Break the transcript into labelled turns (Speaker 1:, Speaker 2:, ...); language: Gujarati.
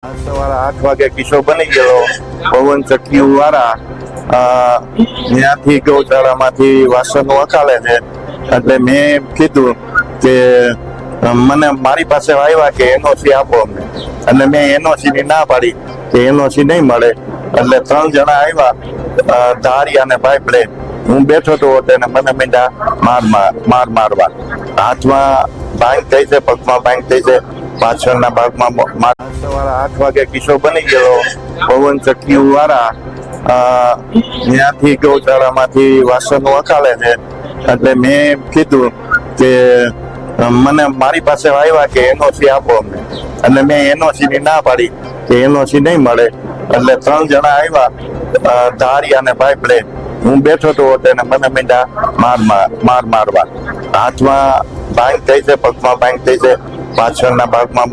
Speaker 1: સવારે 8 વાગે કિસ્સો બની ગયેલો પવન ચક્કી વાળા ત્યાંથી ગૌશાળામાંથી વાસણો વખાલે છે. એટલે મેં કીધું કે મને મારી પાસે આવ્યા કે એનઓસી આપો અમને, અને મેં એનઓસી ની ના પાડી કે એનઓસી નહીં મળે. એટલે 3 જણા આવ્યા ધારી અને પાઇપ લઈ. હું બેઠો હતો તેને મને મીંડા મારવા. હાથમાં ભાંગ થઈ છે, પગમાં ભાંગ થઈ છે, પાછળના ભાગમાં. સવારે 8 વાગે કિસ્સો બની ગયેલો પવન ચક્કી વાળા ત્યાંથી ગૌશાળામાંથી વાસણો વખાલે છે. એટલે મેં કીધું કે મને મારી પાસે આવ્યા કે એનઓસી આપો અમને, અને મેં એનઓસી ની ના પાડી કે એનઓસી નહીં મળે. એટલે 3 જણા આવ્યા ધારી અને પાઇપ લઈ. હું બેઠો હતો તેને મને મીંડા મારવા. હાથમાં ભાંગ થઈ છે, પગમાં ભાંગ થઈ છે, પાછળના ભાગમાં